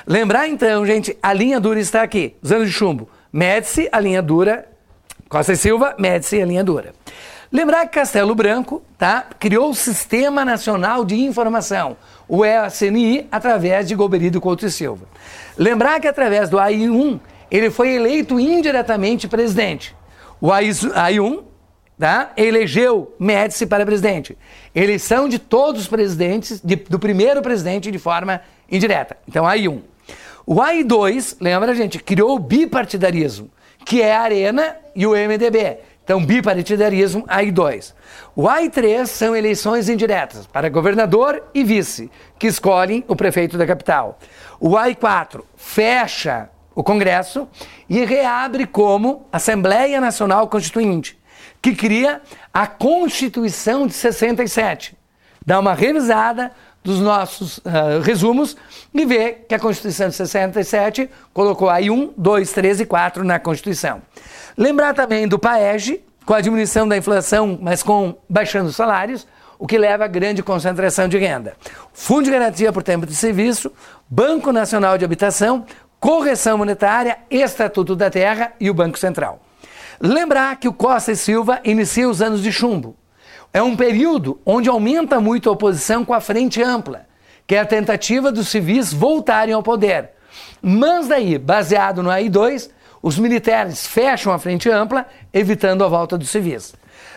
Lembrar então, gente, a linha dura está aqui, os anos de chumbo. Médici, a linha dura, Costa e Silva, Médici, a linha dura. Lembrar que Castelo Branco, tá, criou o Sistema Nacional de Informação, o EACNI, através de Golbery Couto e Silva. Lembrar que através do AI-1, ele foi eleito indiretamente presidente. O AI-1 tá? Elegeu Médici para presidente. Eleição de todos os presidentes, do primeiro presidente de forma indireta. Então, AI1. O AI2, lembra, gente, criou o bipartidarismo, que é a Arena e o MDB. Então, bipartidarismo, AI2. O AI3 são eleições indiretas para governador e vice, que escolhem o prefeito da capital. O AI4 fecha o Congresso e reabre como Assembleia Nacional Constituinte, que cria a Constituição de 67. Dá uma revisada dos nossos resumos e vê que a Constituição de 67 colocou aí 1, 2, 3 e 4 na Constituição. Lembrar também do PAEG, com a diminuição da inflação, mas com baixando os salários, o que leva a grande concentração de renda. Fundo de Garantia por Tempo de Serviço, Banco Nacional de Habitação, Correção Monetária, Estatuto da Terra e o Banco Central. Lembrar que o Costa e Silva inicia os anos de chumbo. É um período onde aumenta muito a oposição com a Frente Ampla, que é a tentativa dos civis voltarem ao poder. Mas daí, baseado no AI2, os militares fecham a Frente Ampla, evitando a volta dos civis.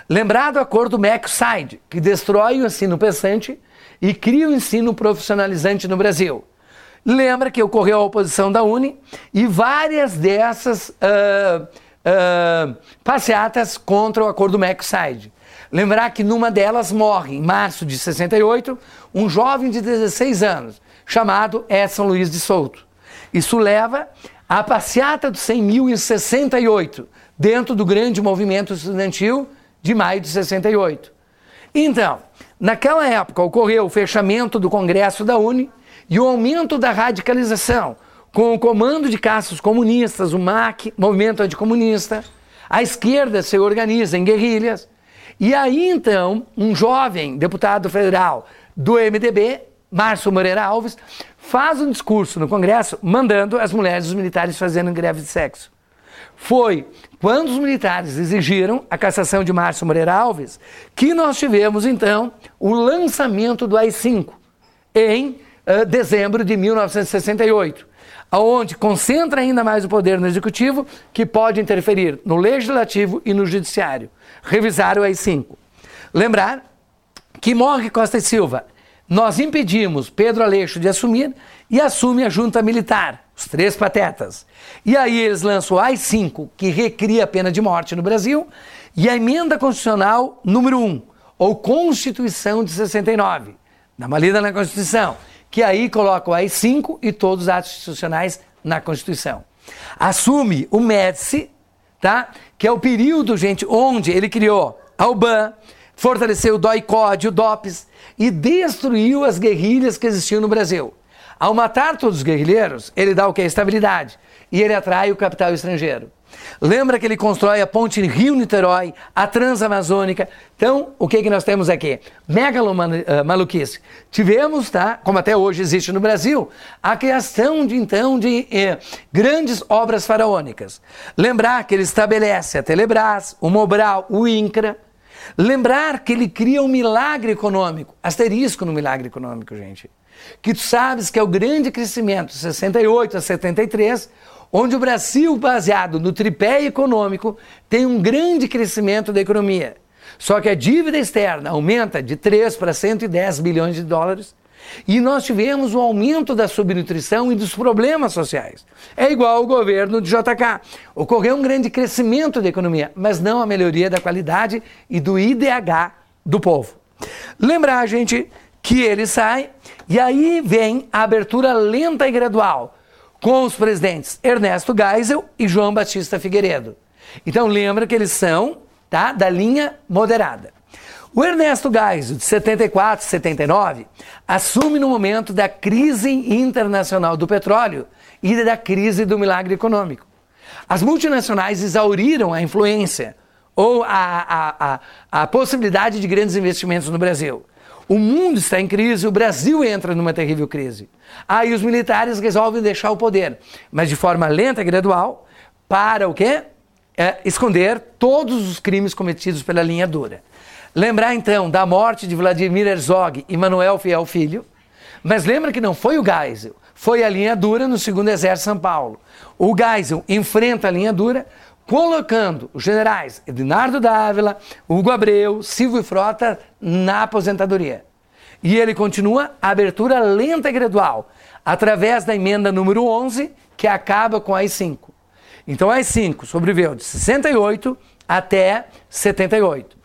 Lembrar do acordo MEC-SAID, que destrói o ensino pensante e cria o ensino profissionalizante no Brasil. Lembra que ocorreu a oposição da UNE e várias dessas passeatas contra o acordo MEC-SAID. Lembrar que numa delas morre, em março de 68, um jovem de 16 anos, chamado Edson Luiz de Souto. Isso leva à passeata dos 100 mil em 68, dentro do grande movimento estudantil de maio de 68. Então, naquela época ocorreu o fechamento do Congresso da UNE e o aumento da radicalização, com o comando de caças comunistas, o MAC, Movimento Anticomunista, a esquerda se organiza em guerrilhas. E aí, então, um jovem deputado federal do MDB, Márcio Moreira Alves, faz um discurso no Congresso mandando as mulheres e os militares fazendo greve de sexo. Foi quando os militares exigiram a cassação de Márcio Moreira Alves que nós tivemos, então, o lançamento do AI-5 em dezembro de 1968, onde concentra ainda mais o poder no Executivo, que pode interferir no Legislativo e no Judiciário. Revisar o AI-5. Lembrar que morre Costa e Silva. Nós impedimos Pedro Aleixo de assumir e assume a junta militar, os três patetas. E aí eles lançam o AI-5, que recria a pena de morte no Brasil, e a emenda constitucional número 1, ou Constituição de 69. Dá uma lida na Constituição, que aí coloca o AI-5 e todos os atos institucionais na Constituição. Assume o Médici, tá? Que é o período, gente, onde ele criou a UBAN, fortaleceu o DOI-CODE, o DOPS e destruiu as guerrilhas que existiam no Brasil. Ao matar todos os guerrilheiros, ele dá o que? Estabilidade. E ele atrai o capital estrangeiro. Lembra que ele constrói a ponte Rio-Niterói, a Transamazônica. Então, o que nós temos aqui? Maluquice. Tivemos, tá, como até hoje existe no Brasil, a criação de grandes obras faraônicas. Lembrar que ele estabelece a Telebrás, o Mobral, o INCRA. Lembrar que ele cria um milagre econômico, asterisco no milagre econômico, gente. Que tu sabes que é o grande crescimento, 68 a 73, onde o Brasil, baseado no tripé econômico, tem um grande crescimento da economia. Só que a dívida externa aumenta de 3 para 110 bilhões de dólares e nós tivemos um aumento da subnutrição e dos problemas sociais. É igual ao governo de JK. Ocorreu um grande crescimento da economia, mas não a melhoria da qualidade e do IDH do povo. Lembrar, gente, que ele sai e aí vem a abertura lenta e gradual, com os presidentes Ernesto Geisel e João Batista Figueiredo. Então lembra que eles são, tá, da linha moderada. O Ernesto Geisel, de 74 e 79, assume no momento da crise internacional do petróleo e da crise do milagre econômico. As multinacionais exauriram a influência ou a possibilidade de grandes investimentos no Brasil. O mundo está em crise, o Brasil entra numa terrível crise. Aí os militares resolvem deixar o poder, mas de forma lenta e gradual, para o quê? Esconder todos os crimes cometidos pela linha dura. Lembrar então da morte de Vladimir Herzog e Manuel Fiel Filho, mas lembra que não foi o Geisel, foi a linha dura no 2º Exército de São Paulo. O Geisel enfrenta a linha dura, colocando os generais Ednardo Dávila, Hugo Abreu, Silvio Frota na aposentadoria. E ele continua a abertura lenta e gradual, através da emenda número 11, que acaba com a AI-5. Então a AI-5 sobreviveu de 68 até 78.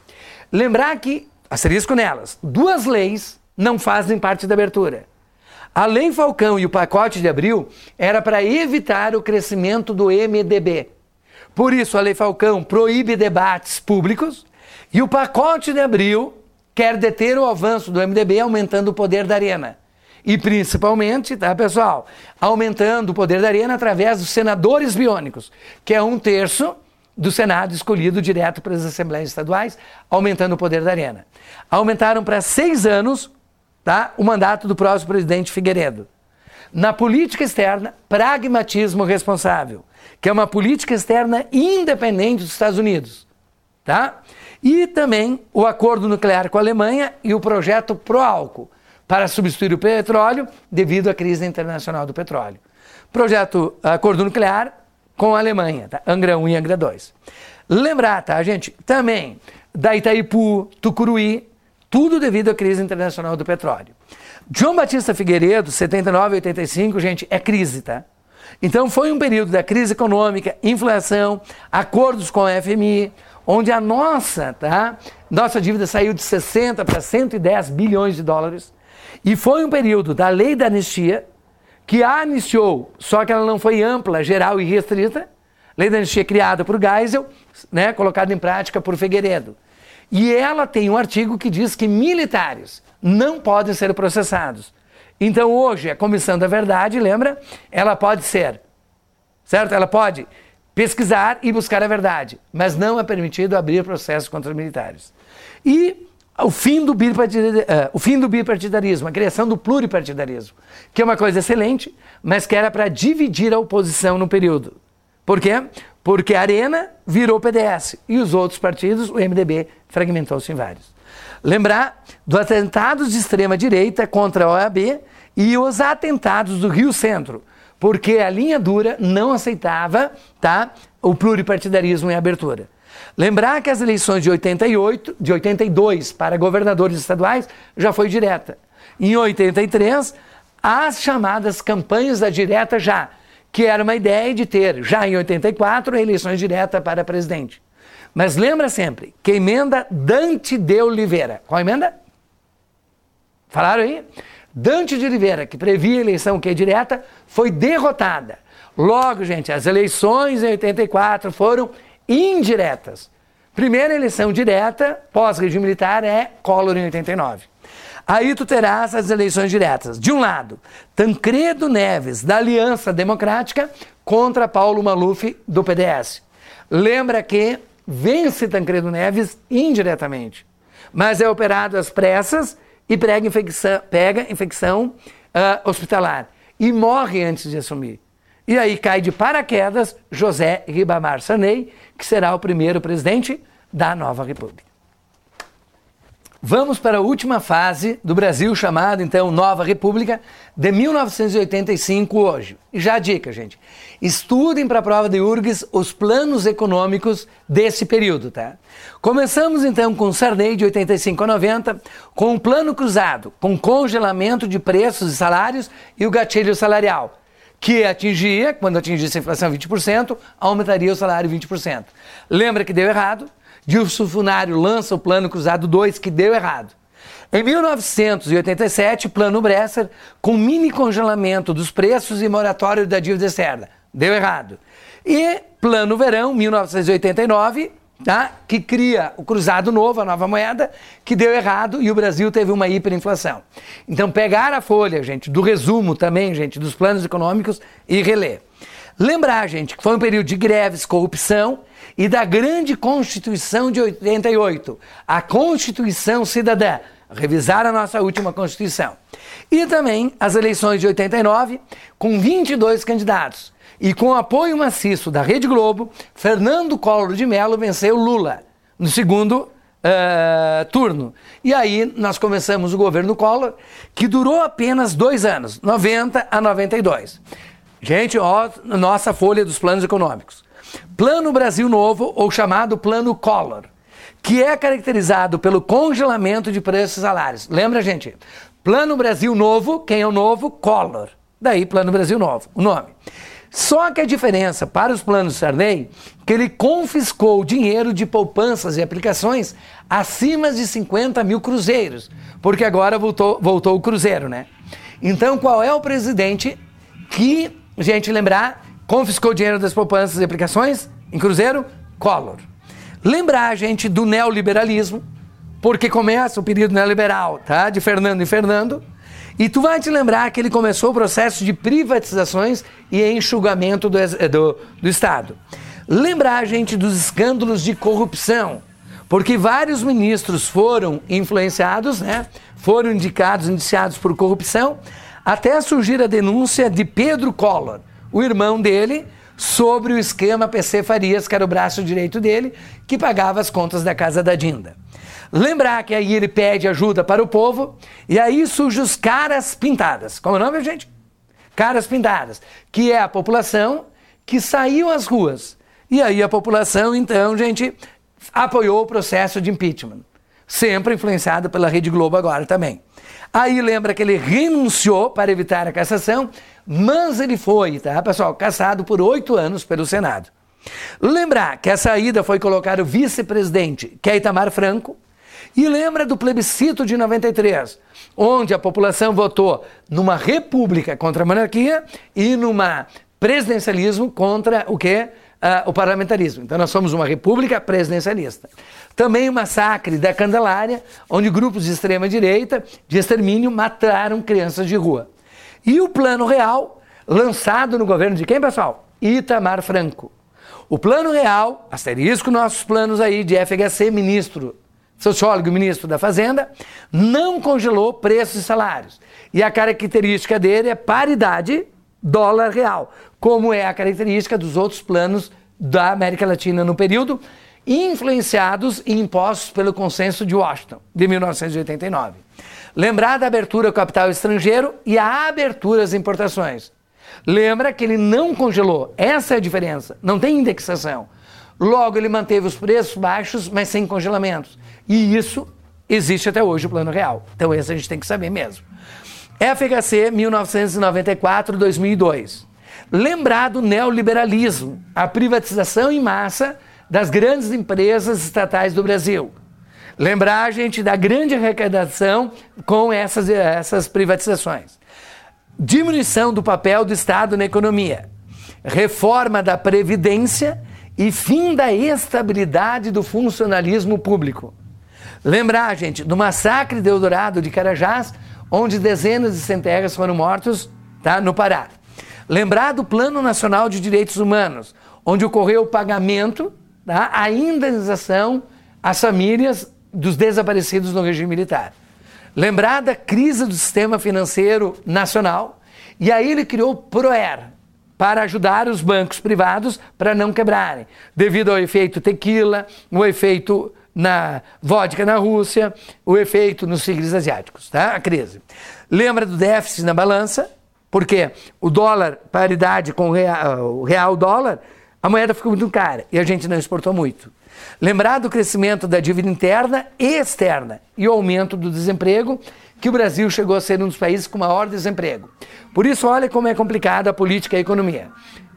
Lembrar que, asterisco nelas, 2 leis não fazem parte da abertura. A Lei Falcão e o pacote de Abril era para evitar o crescimento do MDB. Por isso, a Lei Falcão proíbe debates públicos e o pacote de Abril quer deter o avanço do MDB, aumentando o poder da Arena. E principalmente, tá, pessoal, aumentando o poder da Arena através dos senadores biônicos, que é 1/3 do Senado escolhido direto pelas Assembleias Estaduais, aumentando o poder da Arena. Aumentaram para 6 anos, tá, o mandato do próximo presidente Figueiredo. Na política externa, pragmatismo responsável, que é uma política externa independente dos Estados Unidos, tá? E também o acordo nuclear com a Alemanha e o projeto Proálcool, para substituir o petróleo devido à crise internacional do petróleo. Projeto acordo nuclear com a Alemanha, tá? Angra 1 e Angra 2. Lembrar, tá, gente, também da Itaipu, Tucuruí, tudo devido à crise internacional do petróleo. João Batista Figueiredo, 79 e 85, gente, é crise, tá? Então foi um período da crise econômica, inflação, acordos com a FMI, onde a nossa dívida saiu de 60 para 110 bilhões de dólares. E foi um período da lei da anistia, que a anistiou, só que ela não foi ampla, geral e restrita. Lei da anistia criada por Geisel, né, colocada em prática por Figueiredo. E ela tem um artigo que diz que militares não podem ser processados. Então hoje a Comissão da Verdade, lembra? Ela pode ser, certo? Ela pode pesquisar e buscar a verdade, mas não é permitido abrir processos contra os militares. E o fim do bipartidarismo, a criação do pluripartidarismo, que é uma coisa excelente, mas que era para dividir a oposição no período. Por quê? Porque a Arena virou PDS e os outros partidos, o MDB, fragmentou-se em vários. Lembrar dos atentados de extrema-direita contra a OAB e os atentados do Rio Centro, porque a linha dura não aceitava, tá, o pluripartidarismo em abertura. Lembrar que as eleições de 82 para governadores estaduais já foi direta. Em 83, as chamadas campanhas da direta já, que era uma ideia de ter, já em 84, eleições diretas para presidente. Mas lembra sempre que a emenda Dante de Oliveira, qual emenda? Falaram aí? Dante de Oliveira, que previa a eleição que é direta, foi derrotada. Logo, gente, as eleições em 84 foram indiretas. Primeira eleição direta, pós-regime militar, é Collor em 89. Aí tu terás as eleições diretas. De um lado, Tancredo Neves, da Aliança Democrática, contra Paulo Maluf, do PDS. Lembra que vence Tancredo Neves indiretamente, mas é operado às pressas e pega infecção hospitalar e morre antes de assumir. E aí cai de paraquedas José Ribamar Sarney, que será o primeiro presidente da nova república. Vamos para a última fase do Brasil, chamada então Nova República, de 1985 hoje. E já a dica, gente, estudem para a prova de URGS os planos econômicos desse período, tá? Começamos então com Sarney de 85 a 90, com um plano cruzado, com congelamento de preços e salários e o gatilho salarial, que atingia, quando atingisse a inflação 20%, aumentaria o salário 20%. Lembra que deu errado? Dilson Funário lança o Plano Cruzado 2, que deu errado. Em 1987, Plano Bresser, com mini congelamento dos preços e moratório da dívida externa. Deu errado. E Plano Verão, 1989, tá? Que cria o Cruzado Novo, a nova moeda, que deu errado e o Brasil teve uma hiperinflação. Então, pegar a folha, gente, do resumo também, gente, dos planos econômicos e reler. Lembrar, gente, que foi um período de greves, corrupção e da grande Constituição de 88, a Constituição Cidadã, revisar a nossa última Constituição. E também as eleições de 89, com 22 candidatos. E com o apoio maciço da Rede Globo, Fernando Collor de Mello venceu Lula no segundo turno. E aí nós começamos o governo Collor, que durou apenas 2 anos, 90 a 92. Gente, ó, nossa folha dos planos econômicos. Plano Brasil Novo, ou chamado Plano Collor, que é caracterizado pelo congelamento de preços e salários. Lembra, gente? Plano Brasil Novo, quem é o novo? Collor. Daí Plano Brasil Novo, o nome. Só que a diferença para os planos Sarney, que ele confiscou dinheiro de poupanças e aplicações acima de 50 mil cruzeiros, porque agora voltou o cruzeiro, né? Então, qual é o presidente que, gente, lembrar, confiscou dinheiro das poupanças e aplicações em cruzeiro? Collor. Lembrar, gente, do neoliberalismo, porque começa o período neoliberal, tá? De Fernando em Fernando. E tu vai te lembrar que ele começou o processo de privatizações e enxugamento do Estado. Lembrar, gente, dos escândalos de corrupção, porque vários ministros foram influenciados, né? Foram indiciados por corrupção, até surgir a denúncia de Pedro Collor, o irmão dele, sobre o esquema PC Farias, que era o braço direito dele, que pagava as contas da casa da Dinda. Lembrar que aí ele pede ajuda para o povo, e aí surgem os caras pintadas. Como é o nome, gente? Caras pintadas, que é a população que saiu às ruas. E aí a população, então, gente, apoiou o processo de impeachment. Sempre influenciado pela Rede Globo agora também. Aí lembra que ele renunciou para evitar a cassação, mas ele foi, tá, pessoal, cassado por 8 anos pelo Senado. Lembrar que a saída foi colocar o vice-presidente, que é Itamar Franco, e lembra do plebiscito de 93, onde a população votou numa república contra a monarquia e numa presidencialismo contra o quê? O parlamentarismo. Então nós somos uma república presidencialista. Também o massacre da Candelária, onde grupos de extrema-direita, de extermínio, mataram crianças de rua. E o Plano Real, lançado no governo de quem, pessoal? Itamar Franco. O Plano Real, asterisco nossos planos aí de FHC, sociólogo e ministro da Fazenda, não congelou preços e salários. E a característica dele é paridade dólar-real, como é a característica dos outros planos da América Latina no período, influenciados e impostos pelo Consenso de Washington, de 1989. Lembrar da abertura ao capital estrangeiro e a abertura às importações. Lembra que ele não congelou, essa é a diferença, não tem indexação. Logo, ele manteve os preços baixos, mas sem congelamentos. E isso existe até hoje, o Plano Real. Então esse a gente tem que saber mesmo. FHC 1994-2002. Lembrar do neoliberalismo, a privatização em massa das grandes empresas estatais do Brasil. Lembrar, gente, da grande arrecadação com essas privatizações. Diminuição do papel do Estado na economia. Reforma da Previdência e fim da estabilidade do funcionalismo público. Lembrar, gente, do massacre de Eldorado de Carajás, onde dezenas de centenas foram mortos, tá, no Pará. Lembrar do Plano Nacional de Direitos Humanos, onde ocorreu o pagamento, tá, a indenização às famílias dos desaparecidos no regime militar. Lembrar da crise do sistema financeiro nacional, e aí ele criou o PROER, para ajudar os bancos privados para não quebrarem, devido ao efeito tequila, o efeito na vodka na Rússia, o efeito nos tigres asiáticos, tá? A crise. Lembra do déficit na balança, porque o dólar, paridade com o real dólar, a moeda ficou muito cara e a gente não exportou muito. Lembrar do crescimento da dívida interna e externa e o aumento do desemprego, que o Brasil chegou a ser um dos países com maior desemprego. Por isso, olha como é complicada a política e a economia.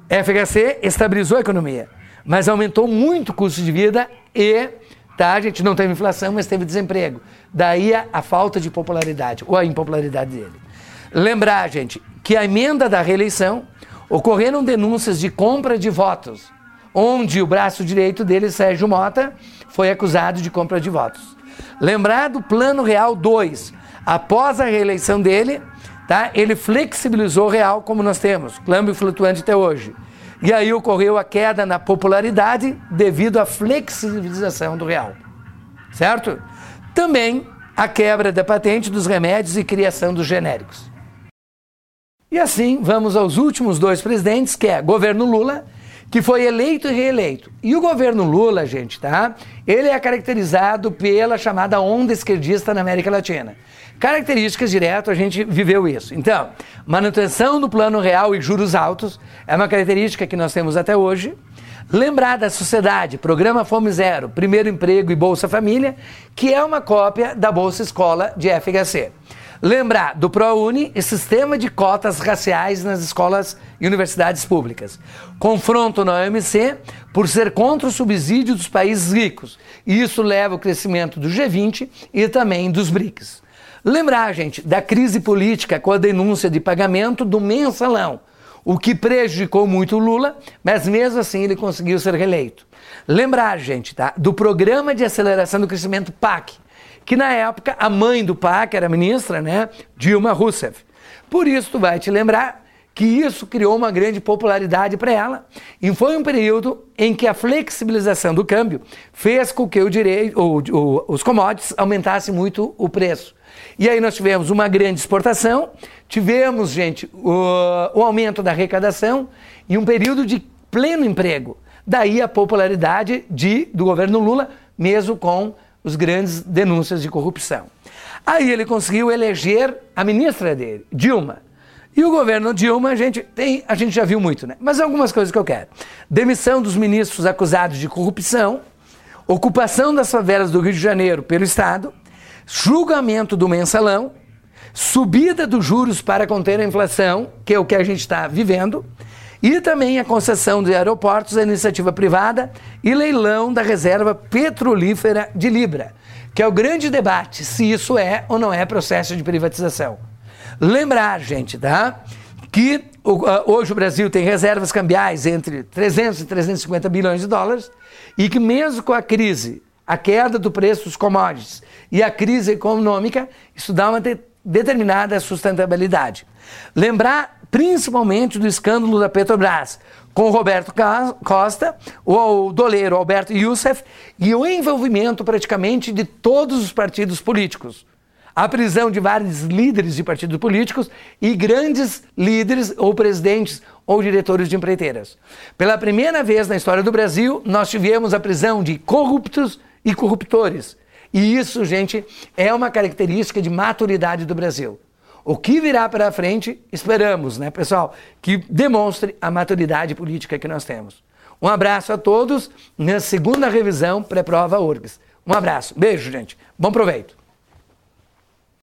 FHC estabilizou a economia, mas aumentou muito o custo de vida e, tá, a gente não teve inflação, mas teve desemprego. Daí a falta de popularidade, ou a impopularidade dele. Lembrar, gente, que a emenda da reeleição ocorreram denúncias de compra de votos, onde o braço direito dele, Sérgio Mota, foi acusado de compra de votos. Lembrar do Plano Real 2, após a reeleição dele, tá, ele flexibilizou o real como nós temos, câmbio flutuante até hoje. E aí ocorreu a queda na popularidade devido à flexibilização do real, certo? Também a quebra da patente dos remédios e criação dos genéricos. E assim, vamos aos últimos 2 presidentes, que é governo Lula, que foi eleito e reeleito. E o governo Lula, gente, tá? Ele é caracterizado pela chamada onda esquerdista na América Latina. Características direto, a gente viveu isso. Então, manutenção do Plano Real e juros altos é uma característica que nós temos até hoje. Lembrar da Sociedade, Programa Fome Zero, Primeiro Emprego e Bolsa Família, que é uma cópia da Bolsa Escola de FHC. Lembrar do ProUni e sistema de cotas raciais nas escolas e universidades públicas. Confronto na OMC por ser contra o subsídio dos países ricos. E isso leva ao crescimento do G20 e também dos BRICS. Lembrar, gente, da crise política com a denúncia de pagamento do mensalão, o que prejudicou muito o Lula, mas mesmo assim ele conseguiu ser reeleito. Lembrar, gente, tá, do Programa de Aceleração do Crescimento PAC, que na época a mãe do PAC era a ministra, né, Dilma Rousseff. Por isso tu vai te lembrar que isso criou uma grande popularidade para ela e foi um período em que a flexibilização do câmbio fez com que os commodities aumentassem muito o preço. E aí nós tivemos uma grande exportação, tivemos, gente, o aumento da arrecadação e um período de pleno emprego. Daí a popularidade do governo Lula, mesmo com os grandes denúncias de corrupção. Aí ele conseguiu eleger a ministra dele, Dilma. E o governo Dilma, a gente já viu muito, né? Mas algumas coisas que eu quero. Demissão dos ministros acusados de corrupção, ocupação das favelas do Rio de Janeiro pelo Estado, julgamento do mensalão, subida dos juros para conter a inflação, que é o que a gente está vivendo, e também a concessão de aeroportos à iniciativa privada e leilão da reserva petrolífera de Libra, que é o grande debate se isso é ou não é processo de privatização. Lembrar, gente, tá, que hoje o Brasil tem reservas cambiais entre 300 e 350 bilhões de dólares e que mesmo com a crise, a queda do preço dos commodities e a crise econômica, isso dá uma determinada sustentabilidade. Lembrar principalmente do escândalo da Petrobras, com o Roberto Costa, o doleiro Alberto Youssef e o envolvimento praticamente de todos os partidos políticos. A prisão de vários líderes de partidos políticos e grandes líderes ou presidentes ou diretores de empreiteiras. Pela primeira vez na história do Brasil, nós tivemos a prisão de corruptos e corruptores. E isso, gente, é uma característica de maturidade do Brasil. O que virá para frente, esperamos, né, pessoal, que demonstre a maturidade política que nós temos. Um abraço a todos na segunda revisão pré-prova URGS. Um abraço, beijo, gente, bom proveito.